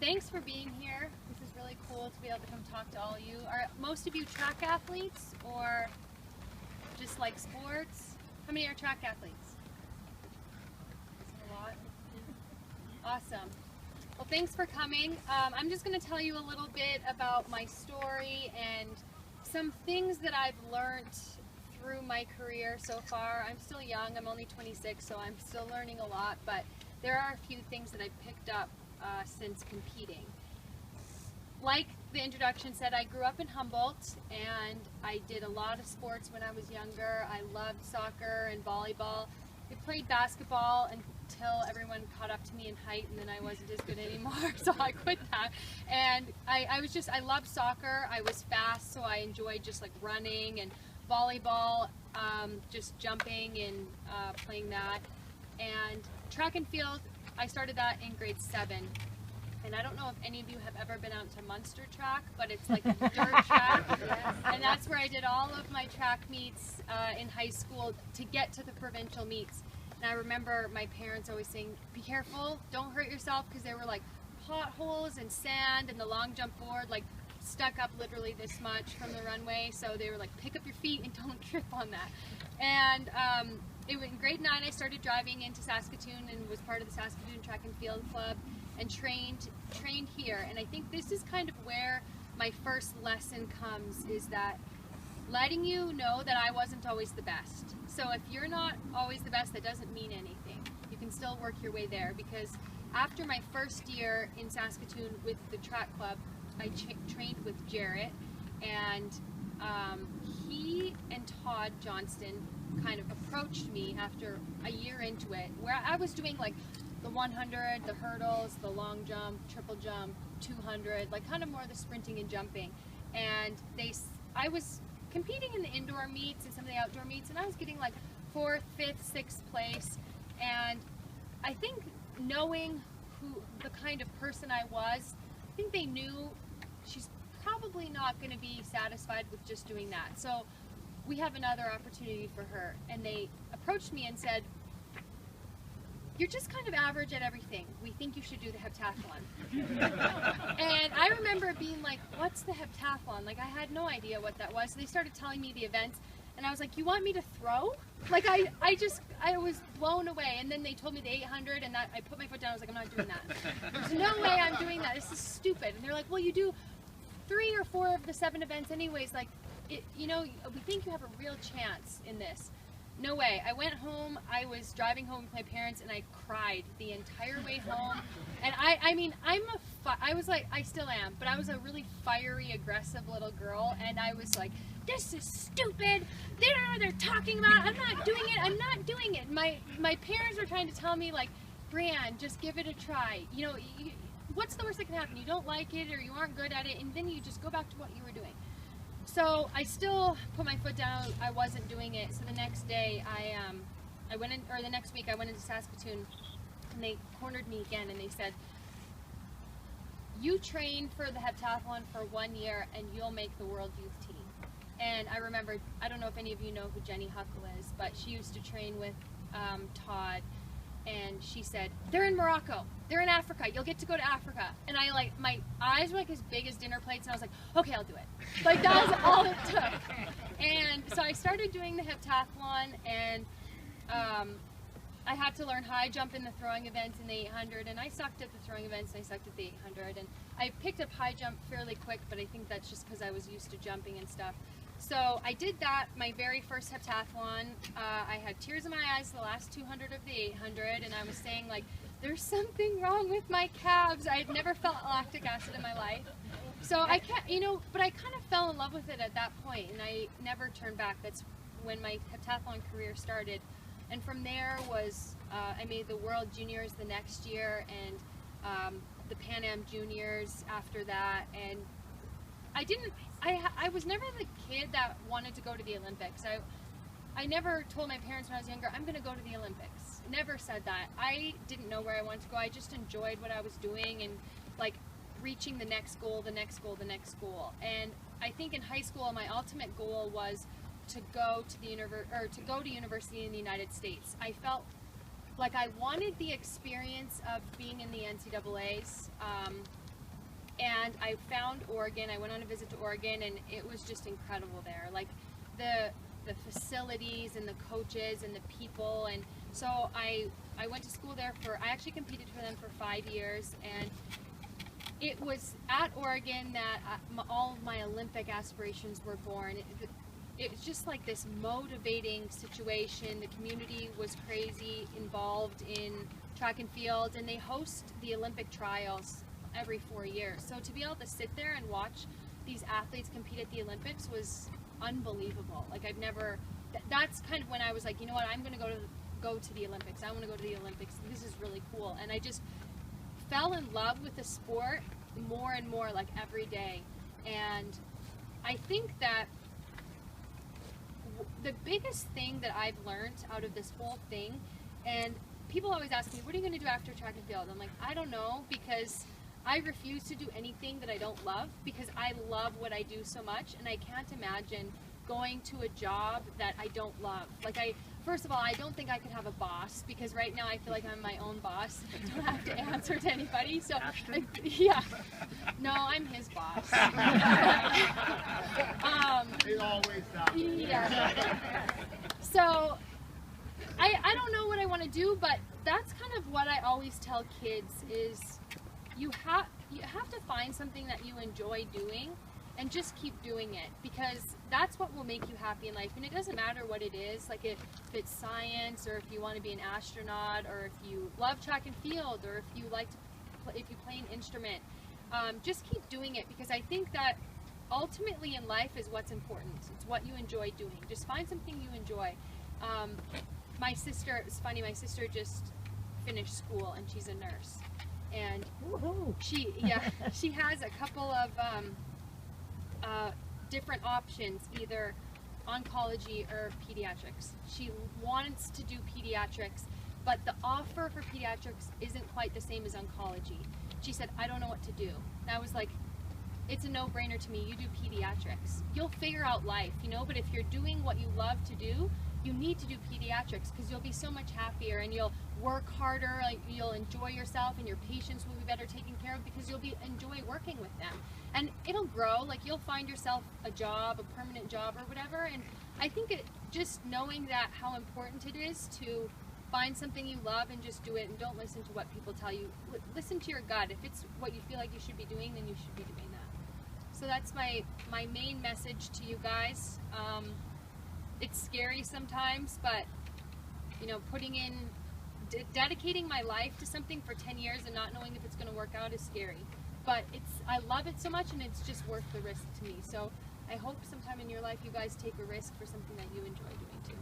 thanks for being here. This is really cool to be able to come talk to all of you. Are most of you track athletes or just like sports? How many are track athletes? A lot. Awesome. Well, thanks for coming. I'm just going to tell you a little bit about my story and some things that I've learned through my career so far. I'm still young. I'm only 26, so I'm still learning a lot, but there are a few things that I've picked up since competing. Like the introduction said, I grew up in Humboldt, and I did a lot of sports when I was younger. I loved soccer and volleyball. I played basketball until everyone caught up to me in height, and then I wasn't as good anymore, so I quit that. And I loved soccer. I was fast, so I enjoyed just like running, and volleyball, just jumping and playing that. And track and field, I started that in grade 7. And I don't know if any of you have ever been out to Munster track, but it's like a dirt track. Yes. And that's where I did all of my track meets in high school to get to the provincial meets. And I remember my parents always saying, be careful, don't hurt yourself, because there were like potholes and sand, and the long jump board like stuck up literally this much from the runway. So they were like, pick up your feet and don't trip on that. And in grade 9, I started driving into Saskatoon and was part of the Saskatoon Track and Field Club and trained here. And I think this is kind of where my first lesson comes, is that letting you know that I wasn't always the best. So if you're not always the best, that doesn't mean anything. You can still work your way there, because after my first year in Saskatoon with the track club, I trained with Jarrett, and he and Todd Johnston kind of approached me after a year into it, where I was doing like the 100, the hurdles, the long jump, triple jump, 200, like kind of more the sprinting and jumping. And I was competing in the indoor meets and some of the outdoor meets, and I was getting like 4th, 5th, 6th place. And I think knowing the kind of person I was, I think they knew she's probably not going to be satisfied with just doing that. So we have another opportunity for her. And they approached me and said, you're just kind of average at everything. We think you should do the heptathlon. And I remember being like, what's the heptathlon? Like, I had no idea what that was. So they started telling me the events, and I was like, you want me to throw? Like, I was blown away. And then they told me the 800, and I put my foot down. I was like, I'm not doing that. There's no way I'm doing that. This is stupid. And they're like, well, you do 3 or 4 of the 7 events anyways. Like, we think you have a real chance in this. No way. I went home, I was driving home with my parents, and I cried the entire way home. And I still am, but I was a really fiery, aggressive little girl, and I was like, this is stupid, they don't know what they're talking about, I'm not doing it. My parents were trying to tell me, like, Brianne, just give it a try. What's the worst that can happen? You don't like it, or you aren't good at it, and then you just go back to what you were doing. So I still put my foot down. I wasn't doing it. So the next day, the next week, I went into Saskatoon, and they cornered me again, and they said, you train for the heptathlon for 1 year, and you'll make the World Youth Team. And I remember, I don't know if any of you know who Jenny Huckle is, but she used to train with Todd, and she said, they're in Morocco, they're in Africa, you'll get to go to Africa. And my eyes were like as big as dinner plates, and I was like, okay, I'll do it. Like, that was all it took. And so I started doing the heptathlon, and I had to learn high jump in the throwing events in the 800, and I sucked at the throwing events, and I sucked at the 800, and I picked up high jump fairly quick, but I think that's just because I was used to jumping and stuff. So I did that, my very first heptathlon. I had tears in my eyes the last 200 of the 800, and I was saying, like, there's something wrong with my calves. I had never felt lactic acid in my life. So I can't, but I kind of fell in love with it at that point, and I never turned back. That's when my heptathlon career started. And from there was, I made the World Juniors the next year, and the Pan Am Juniors after that, and I was never the kid that wanted to go to the Olympics. I never told my parents when I was younger, I'm going to go to the Olympics. Never said that. I didn't know where I wanted to go. I just enjoyed what I was doing, and like reaching the next goal, the next goal, the next goal. And I think in high school, my ultimate goal was to go to university in the United States. I felt like I wanted the experience of being in the NCAAs. And I found Oregon. I went on a visit to Oregon, and it was just incredible there. Like the facilities and the coaches and the people. And so I went to school there I actually competed for them for 5 years, and it was at Oregon that all of my Olympic aspirations were born. It was just like this motivating situation. The community was crazy involved in track and field, and they host the Olympic trials every 4 years. So to be able to sit there and watch these athletes compete at the Olympics was unbelievable. Like that's kind of when I was like, you know what, I'm going to go to the Olympics. I want to go to the Olympics. This is really cool. And I just fell in love with the sport more and more, like every day. And I think that the biggest thing that I've learned out of this whole thing, and people always ask me, what are you going to do after track and field? I'm like, I don't know, because I refuse to do anything that I don't love, because I love what I do so much, and I can't imagine going to a job that I don't love. Like first of all, I don't think I could have a boss, because right now I feel like I'm my own boss. I don't have to answer to anybody. So yeah, no, I'm his boss. It always does. Yeah. So I don't know what I want to do, but that's kind of what I always tell kids is you have to find something that you enjoy doing and just keep doing it, because that's what will make you happy in life. And it doesn't matter what it is, like if it's science, or if you want to be an astronaut, or if you love track and field, or if you like to if you play an instrument, just keep doing it, because I think that ultimately in life is what's important. It's what you enjoy doing. Just find something you enjoy. My sister, it's funny, my sister just finished school and she's a nurse, and she has a couple of different options, either oncology or pediatrics. She wants to do pediatrics, but the offer for pediatrics isn't quite the same as oncology. She said, I don't know what to do. And I was like, it's a no-brainer to me. You do pediatrics. You'll figure out life, you know, but if you're doing what you love to do, you need to do pediatrics, because you'll be so much happier and you'll work harder, like you'll enjoy yourself, and your patients will be better taken care of because you'll enjoy working with them. And it'll grow, like you'll find yourself a job, a permanent job or whatever. And I think just knowing that, how important it is to find something you love and just do it, and don't listen to what people tell you. Listen to your gut. If it's what you feel like you should be doing, then you should be doing that. So that's my main message to you guys. It's scary sometimes, but you know, putting in, dedicating my life to something for 10 years and not knowing if it's going to work out is scary. But I love it so much, and it's just worth the risk to me. So I hope sometime in your life you guys take a risk for something that you enjoy doing too.